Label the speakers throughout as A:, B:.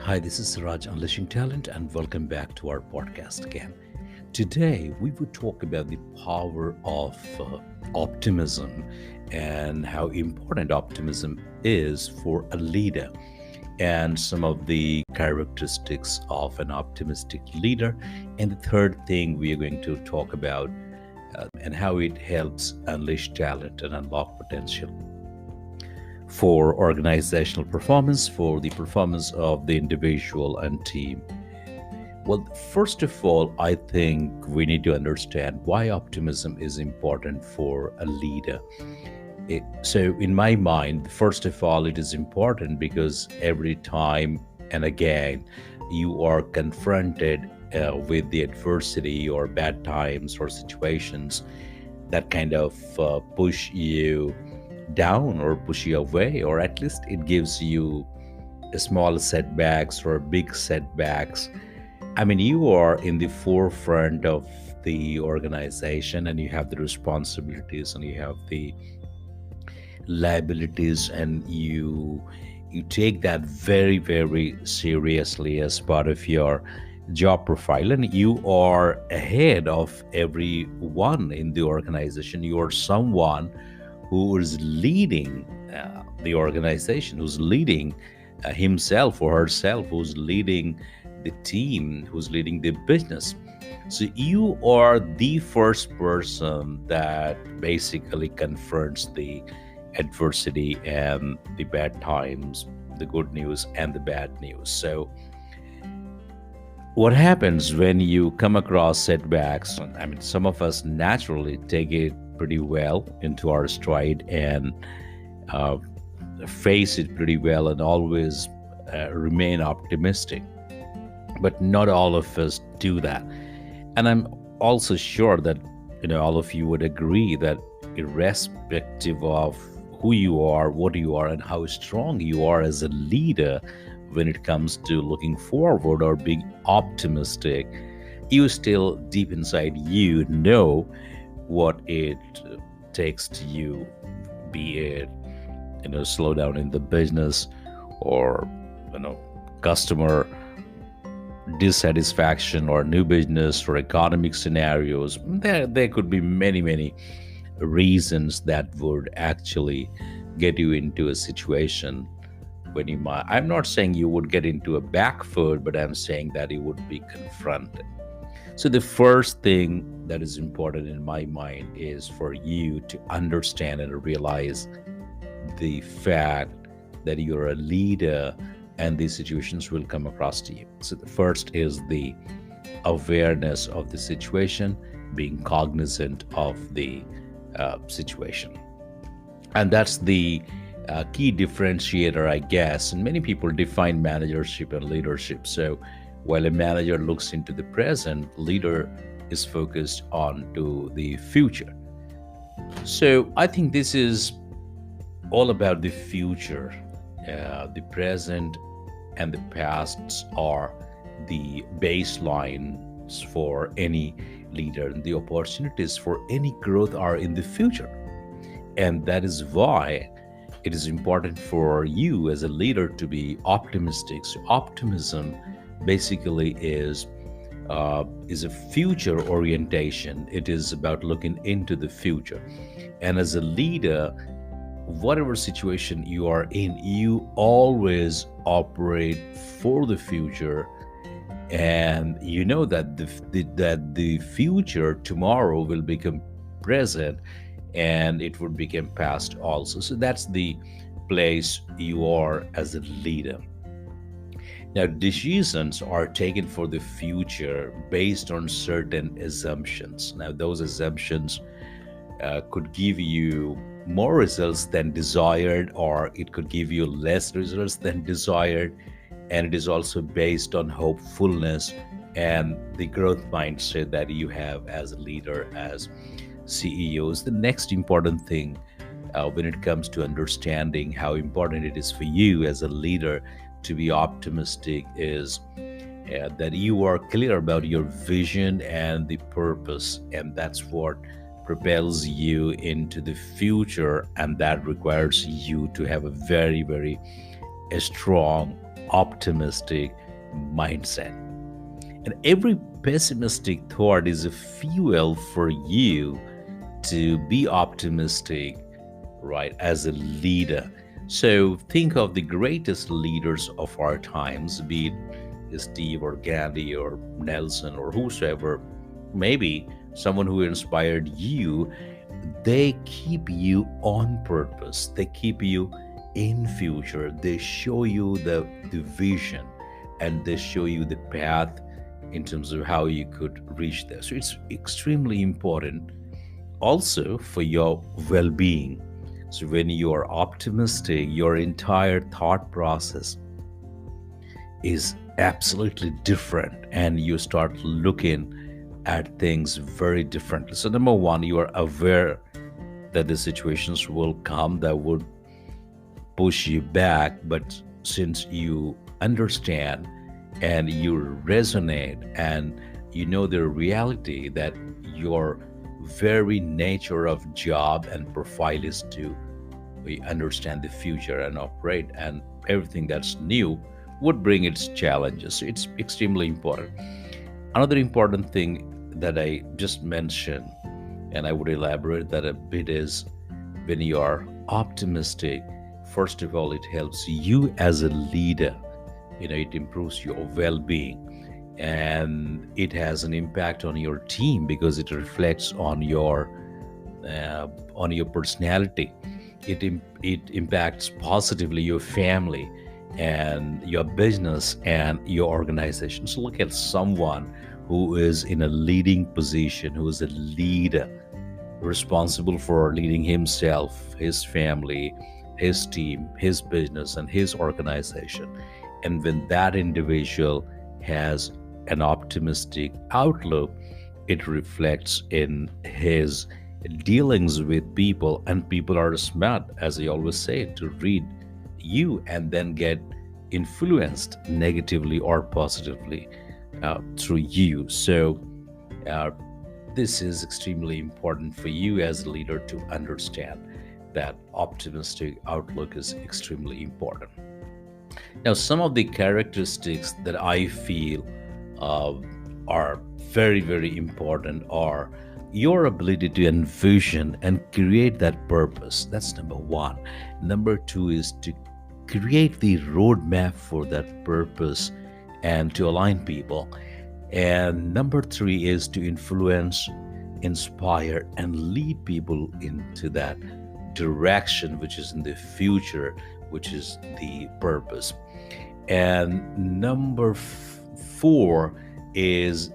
A: Hi, this is Siraj Unleashing Talent, and welcome back to our podcast again. Today, we would talk about the power of optimism and how important optimism is for a leader, and some of the characteristics of an optimistic leader. And the third thing we are going to talk about and how it helps unleash talent and unlock potential for organizational performance, for the performance of the individual and team. Well, first of all, I think we need to understand why optimism is important for a leader. So, in my mind, first of all, it is important because every time and again you are confronted with the adversity or bad times or situations that kind of push you down or push you away, or at least it gives you a small setbacks or big setbacks. I mean, you are in the forefront of the organization and you have the responsibilities and you have the liabilities, and you take that very very seriously as part of your job profile, and you are ahead of everyone in the organization. You are someone who is leading the organization, who's leading himself or herself, who's leading the team, who's leading the business. So you are the first person that basically confronts the adversity and the bad times, the good news and the bad news. So what happens when you come across setbacks? I mean, some of us naturally take it pretty well into our stride and uh, face it pretty well and always remain optimistic. But not all of us do that. And I'm also sure that all of you would agree that irrespective of who you are, what you are, and how strong you are as a leader, when it comes to looking forward or being optimistic, you still deep inside you know what it takes to you, be it slow down in the business, or customer dissatisfaction, or new business, or economic scenarios. There could be many reasons that would actually get you into a situation when you might, I'm not saying you would get into a back foot, but I'm saying that you would be confronted. So the first thing that is important in my mind is for you to understand and realize the fact that you're a leader and these situations will come across to you. So the first is the awareness of the situation, being cognizant of the situation. And that's the key differentiator, I guess. And many people define managership and leadership. So while a manager looks into the present, leader is focused on to the future. So I think this is all about the future. The present and the past are the baselines for any leader, and the opportunities for any growth are in the future. And that is why it is important for you as a leader to be optimistic. So optimism basically is a future orientation. It is about looking into the future. And as a leader, whatever situation you are in, you always operate for the future, and you know that the future tomorrow will become present, and it would become past also. So that's the place you are as a leader. Now, decisions are taken for the future based on certain assumptions. Now, those assumptions could give you more results than desired, or it could give you less results than desired. And it is also based on hopefulness and the growth mindset that you have as a leader, as CEOs. The next important thing when it comes to understanding how important it is for you as a leader to be optimistic is that you are clear about your vision and the purpose, and that's what propels you into the future, and that requires you to have a very very strong optimistic mindset. And every pessimistic thought is a fuel for you to be optimistic, right, as a leader. So think of the greatest leaders of our times, be it Steve or Gandhi or Nelson or whosoever, maybe someone who inspired you. They keep you on purpose, they keep you in future, they show you the vision, and they show you the path in terms of how you could reach there. So it's extremely important also for your well-being. So when you are optimistic, your entire thought process is absolutely different, and you start looking at things very differently. So number one, you are aware that the situations will come that would push you back, but since you understand and you resonate and you know the reality that your very nature of job and profile is to understand the future and operate, and everything that's new would bring its challenges. So it's extremely important. Another important thing that I just mentioned, and I would elaborate that a bit, is when you are optimistic, first of all, it helps you as a leader. It improves your well-being, and it has an impact on your team because it reflects on your personality. It impacts positively your family and your business and your organization. So look at someone who is in a leading position, who is a leader, responsible for leading himself, his family, his team, his business, and his organization. And when that individual has an optimistic outlook, it reflects in his dealings with people. And people are smart, as I always say, to read you and then get influenced negatively or positively through you. So, uh, this is extremely important for you as a leader to understand that optimistic outlook is extremely important. Now, some of the characteristics that I feel uh, are very, very important are your ability to envision and create that purpose. That's number one. Number two is to create the roadmap for that purpose and to align people. And number three is to influence, inspire, and lead people into that direction, which is in the future, which is the purpose. And number four is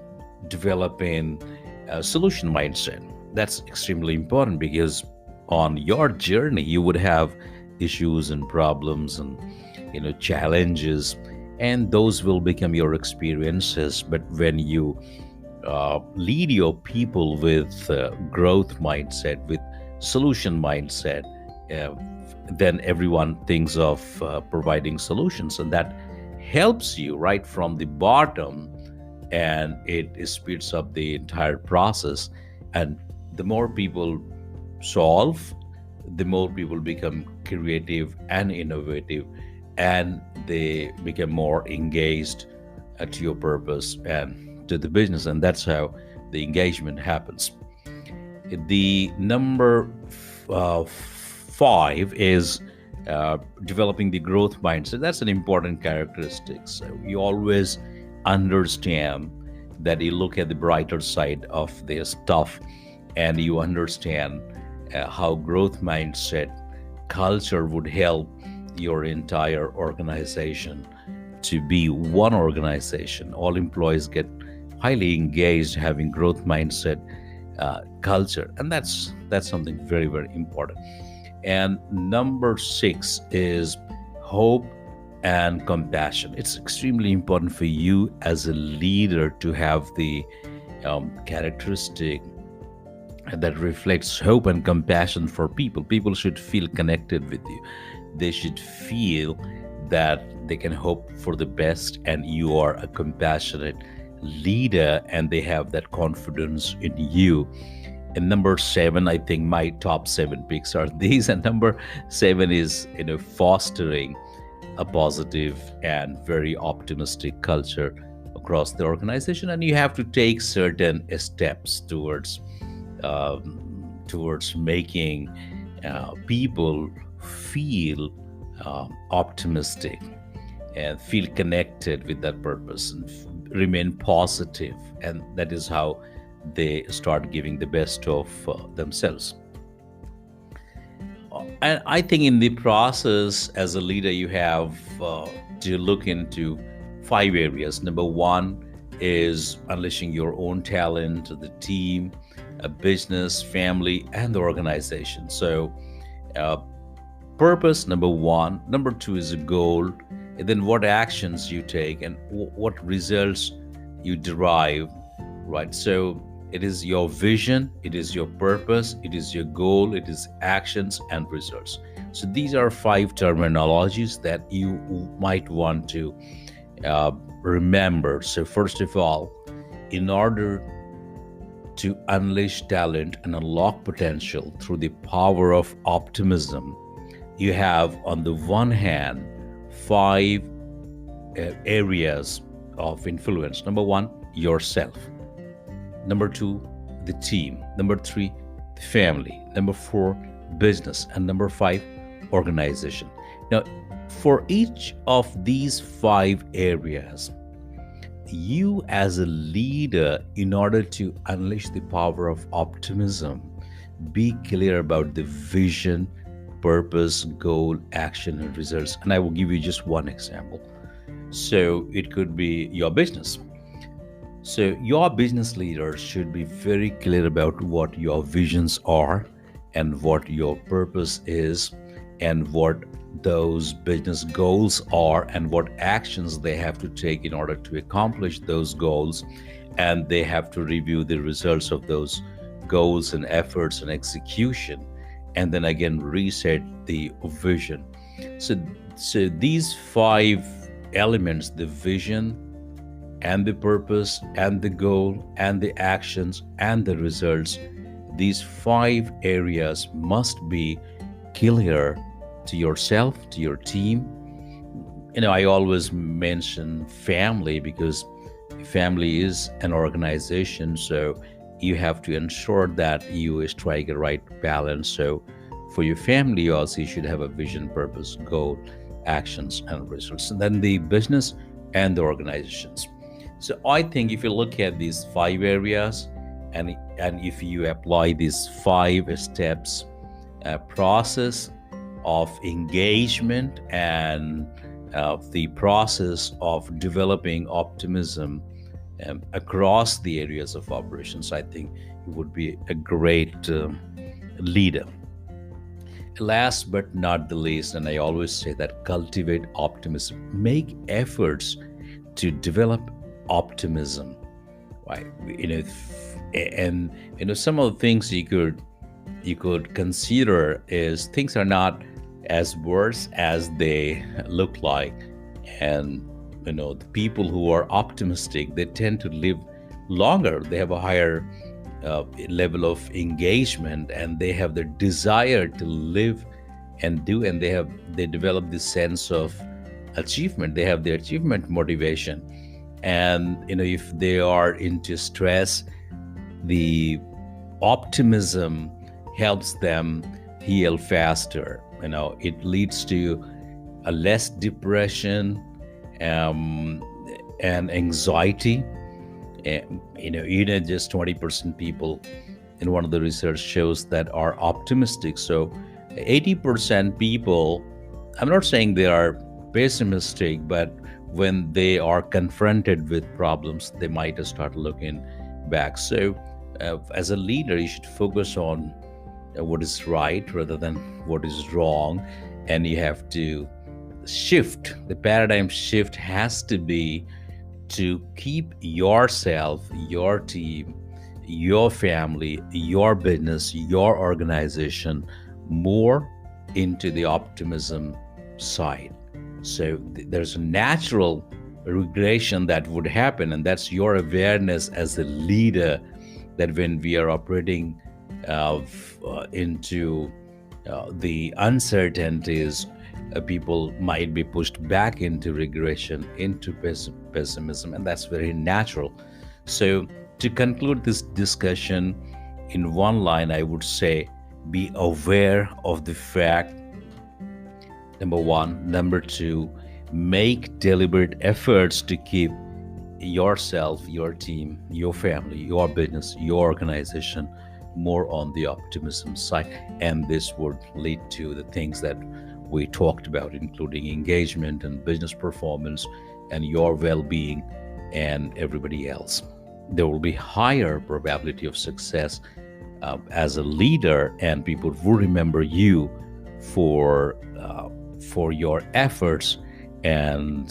A: developing a solution mindset. That's extremely important because on your journey, you would have issues and problems and challenges, and those will become your experiences. But when you lead your people with growth mindset, with solution mindset, uh, then everyone thinks of providing solutions, and that helps you right from the bottom, and it speeds up the entire process. And the more people solve, the more people become creative and innovative, and they become more engaged to your purpose and to the business, and that's how the engagement happens. The number five is developing the growth mindset. That's an important characteristic. So you always understand that you look at the brighter side of this stuff, and you understand how growth mindset culture would help your entire organization to be one organization. All employees get highly engaged having growth mindset culture, and that's something very, very important. And number six is hope and compassion. It's extremely important for you as a leader to have the characteristic that reflects hope and compassion for people. People should feel connected with you. They should feel that they can hope for the best, and you are a compassionate leader, and they have that confidence in you. And number seven, I think my top seven picks are these. And number seven is fostering a positive and very optimistic culture across the organization, and you have to take certain steps towards making people feel optimistic and feel connected with that purpose and remain positive, and that is how they start giving the best of themselves. And I think in the process, as a leader, you have to look into five areas. Number one is unleashing your own talent, the team, a business, family, and the organization. So, uh, purpose, number one. Number two is a goal. And then what actions you take and what results you derive, right? So, it is your vision, it is your purpose, it is your goal, it is actions and results. So these are five terminologies that you might want to uh, remember. So, first of all, in order to unleash talent and unlock potential through the power of optimism, you have, on the one hand, five areas of influence. Number one, yourself. Number two, the team. Number three, the family. Number four, business. And number five, organization. Now, for each of these five areas, you as a leader, in order to unleash the power of optimism, be clear about the vision, purpose, goal, action, and results. And I will give you just one example. So it could be your business. So your business leaders should be very clear about what your visions are and what your purpose is and what those business goals are and what actions they have to take in order to accomplish those goals. And they have to review the results of those goals and efforts and execution, and then again reset the vision. So these five elements, the vision and the purpose and the goal and the actions and the results, these five areas must be clear to yourself, to your team. I always mention family because family is an organization, so you have to ensure that you strike a right balance. So for your family also, you should have a vision, purpose, goal, actions, and results. And then the business and the organizations. So I think if you look at these five areas, and if you apply these five steps process of engagement and the process of developing optimism across the areas of operations, I think you would be a great leader. Last but not the least, and I always say that cultivate optimism. Make efforts to develop optimism, right? And some of the things you could consider is things are not as worse as they look like, and the people who are optimistic, they tend to live longer. They have a higher level of engagement, and they have the desire to live and do, and they develop this sense of achievement. They have the achievement motivation. And if they are into stress, the optimism helps them heal faster. It leads to a less depression and anxiety. Just 20% people in one of the research shows that are optimistic. So 80% people, I'm not saying they are pessimistic, but when they are confronted with problems, they might start looking back. So as a leader, you should focus on what is right rather than what is wrong. And you have to shift. The paradigm shift has to be to keep yourself, your team, your family, your business, your organization more into the optimism side. So there's a natural regression that would happen, and that's your awareness as a leader, that when we are operating into the uncertainties, People might be pushed back into regression, into pessimism, and that's very natural. So, to conclude this discussion in one line, I would say be aware of the fact, number one. Number two, make deliberate efforts to keep yourself, your team, your family, your business, your organization more on the optimism side. And this would lead to the things that we talked about, including engagement and business performance and your well being and everybody else. There will be higher probability of success as a leader, and people will remember you for for your efforts, and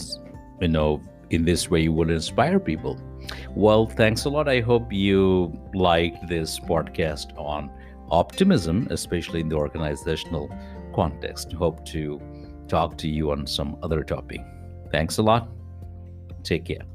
A: you know in this way you would inspire people. Well, thanks a lot. I hope you liked this podcast on optimism, especially in the organizational context. Hope to talk to you on some other topic. Thanks a lot. Take care.